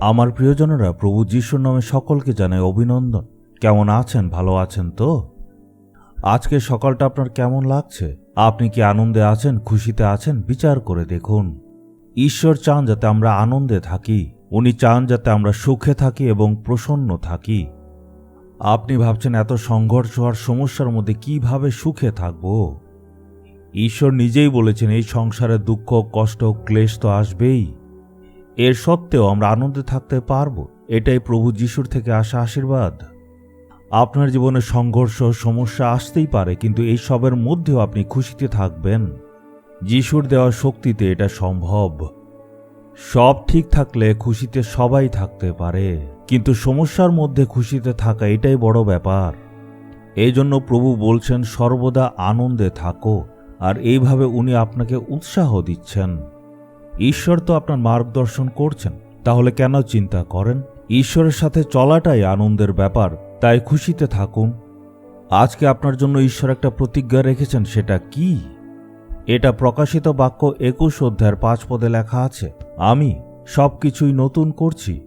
আমার প্রিয়জনেরা, প্রভু যিশুর নামে সকলকে জানাই অভিনন্দন। কেমন আছেন? ভালো আছেন তো? আজকে সকালটা আপনার কেমন লাগছে? আপনি কি আনন্দে আছেন, খুশিতে আছেন? বিচার করে দেখুন। ঈশ্বর চান যাতে আমরা আনন্দে থাকি। উনি চান যাতে আমরা সুখে থাকি এবং প্রসন্ন থাকি। আপনি ভাবছেন এত সংঘর্ষ আর সমস্যার মধ্যে কিভাবে সুখে থাকব? ঈশ্বর নিজেই বলেছেন এই সংসারে দুঃখ, কষ্ট, ক্লেশ তো আসবেই। এর সত্ত্বেও আমরা আনন্দে থাকতে পারব। এটাই প্রভু যিশুর থেকে আসা আশীর্বাদ। আপনার জীবনে সংঘর্ষ, সমস্যা আসতেই পারে, কিন্তু এই সবের মধ্যেও আপনি খুশিতে থাকবেন। যিশুর দেওয়া শক্তিতে এটা সম্ভব। সব ঠিক থাকলে খুশিতে সবাই থাকতে পারে, কিন্তু সমস্যার মধ্যে খুশিতে থাকা এটাই বড় ব্যাপার। এই জন্য প্রভু বলছেন সর্বদা আনন্দে থাকো, আর এইভাবে উনি আপনাকে উৎসাহ দিচ্ছেন। ঈশ্বর তো আপনার মার্গদর্শন করছেন, তাহলে কেন চিন্তা করেন? ঈশ্বরের সাথে চলাটাই আনন্দের ব্যাপার, তাই খুশিতে থাকুন। আজকে আপনার জন্য ঈশ্বর একটা প্রতিজ্ঞা রেখেছেন, সেটা কি? এটা প্রকাশিত বাক্য 21 অধ্যায়ের 5 পদে লেখা আছে, আমি সবকিছুই নতুন করছি।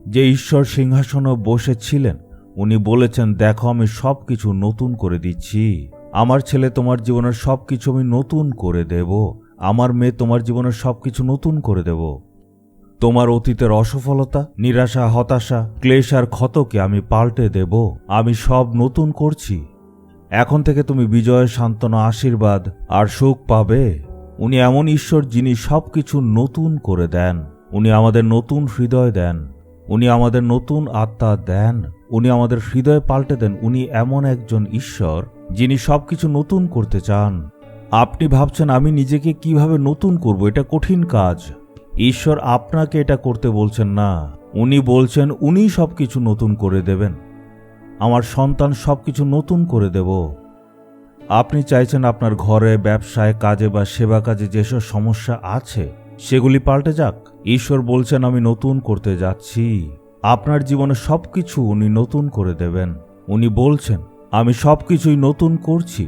যে ঈশ্বর সিংহাসনে বসেছিলেন উনি বলেছেন, দেখো আমি সবকিছু নতুন করে দিচ্ছি। আমার ছেলে, তোমার জীবনের সবকিছু আমি নতুন করে দেব। আমার মেয়ে, তোমার জীবনের সবকিছু নতুন করে দেব। তোমার অতীতের অসফলতা, নিরাশা, হতাশা, ক্লেশ আর ক্ষতকে আমি পাল্টে দেব। আমি সব নতুন করছি। এখন থেকে তুমি বিজয়, সান্ত্বনা, আশীর্বাদ আর সুখ পাবে। উনি এমন ঈশ্বর যিনি সবকিছু নতুন করে দেন। উনি আমাদের নতুন হৃদয় দেন। উনি আমাদের নতুন আত্মা দেন। উনি আমাদের হৃদয় পাল্টে দেন। উনি এমন একজন ঈশ্বর যিনি সবকিছু নতুন করতে চান। আপনি ভাবছেন আমি নিজেকে কিভাবে নতুন করব, এটা কঠিন কাজ। ঈশ্বর আপনাকে এটা করতে বলছেন না। উনি বলছেন উনি সবকিছু নতুন করে দেবেন। আমার সন্তান, সবকিছু নতুন করে দেব। আপনি চাইছেন আপনার ঘরে, ব্যবসায়, কাজে বা সেবা কাজে যেসব সমস্যা আছে সেগুলি পাল্টে যাক। ঈশ্বর বলছেন আমি নতুন করতে যাচ্ছি। আপনার জীবনে সবকিছু উনি নতুন করে দেবেন। উনি বলছেন আমি সবকিছুই নতুন করছি।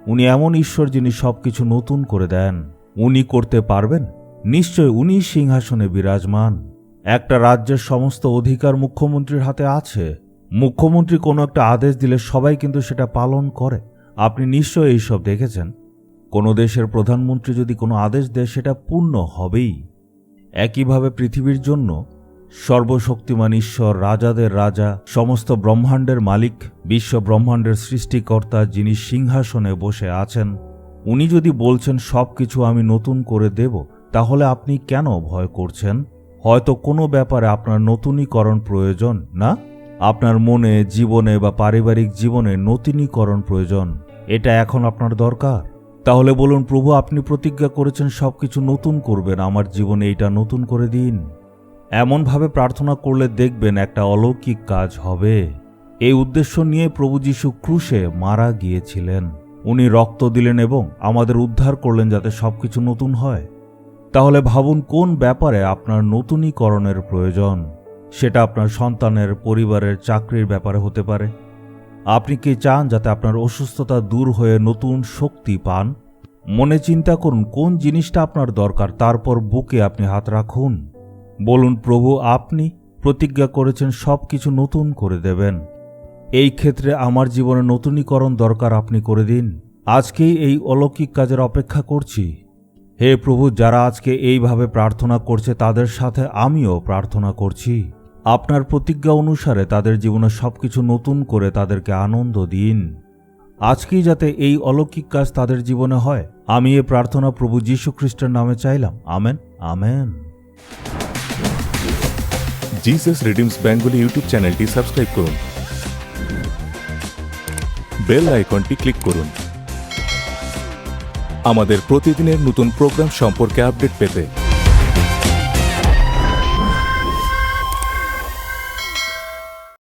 উনি এমন ঈশ্বর যিনি সবকিছু নতুন করে দেন। উনি করতে পারবেন? নিশ্চয়, উনি সিংহাসনে বিরাজমান। একটা রাজ্যের সমস্ত অধিকার মুখ্যমন্ত্রীর হাতে আছে। মুখ্যমন্ত্রী কোনো একটা আদেশ দিলে সবাই কিন্তু সেটা পালন করে। আপনি নিশ্চয় এইসব দেখেছেন। কোনো দেশের প্রধানমন্ত্রী যদি কোনো আদেশ দেয় সেটা পূর্ণ হবেই। একইভাবে পৃথিবীর জন্য সর্বশক্তিমান ঈশ্বর, রাজাদের রাজা, সমস্ত ব্রহ্মাণ্ডের মালিক, বিশ্ব ব্রহ্মাণ্ডের সৃষ্টিকর্তা যিনি সিংহাসনে বসে আছেন, উনি যদি বলছেন সবকিছু আমি নতুন করে দেব, তাহলে আপনি কেন ভয় করছেন? হয়তো কোনো ব্যাপারে আপনার নতুনীকরণ প্রয়োজন, না? আপনার মনে, জীবনে বা পারিবারিক জীবনে নতুনীকরণ প্রয়োজন। এটা এখন আপনার দরকার। তাহলে বলুন, প্রভু আপনি প্রতিজ্ঞা করেছেন সবকিছু নতুন করবেন, আমার জীবনে এটা নতুন করে দিন। এমনভাবে প্রার্থনা করলে দেখবেন একটা অলৌকিক কাজ হবে। এই উদ্দেশ্য নিয়ে প্রভু যিশু ক্রুশে মারা গিয়েছিলেন। উনি রক্ত দিলেন এবং আমাদের উদ্ধার করলেন যাতে সবকিছু নতুন হয়। তাহলে ভাবুন কোন ব্যাপারে আপনার নতুনীকরণের প্রয়োজন। সেটা আপনার সন্তানের, পরিবারের, চাকরির ব্যাপারে হতে পারে। আপনি কি চান যাতে আপনার অসুস্থতা দূর হয়ে নতুন শক্তি পান? মনে চিন্তা করুন কোন জিনিসটা আপনার দরকার, তারপর বুকে আপনি হাত রাখুন। বলুন, প্রভু আপনি প্রতিজ্ঞা করেছেন সবকিছু নতুন করে দেবেন। এই ক্ষেত্রে আমার জীবনে নতুনীকরণ দরকার, আপনি করে দিন। আজকেই এই অলৌকিক কাজের অপেক্ষা করছি। হে প্রভু, যারা আজকে এইভাবে প্রার্থনা করছে তাদের সাথে আমিও প্রার্থনা করছি। আপনার প্রতিজ্ঞা অনুসারে তাদের জীবনে সবকিছু নতুন করে তাদেরকে আনন্দ দিন। আজকেই যাতে এই অলৌকিক কাজ তাদের জীবনে হয়, আমি এই প্রার্থনা প্রভু যীশু খ্রিস্টের নামে চাইলাম। Amen, amen. Jesus redeems Bengali YouTube চ্যানেলটি সাবস্ক্রাইব করুন। বেল আইকনটি ক্লিক করুন আমাদের প্রতিদিনের নতুন প্রোগ্রাম সম্পর্কে আপডেট পেতে।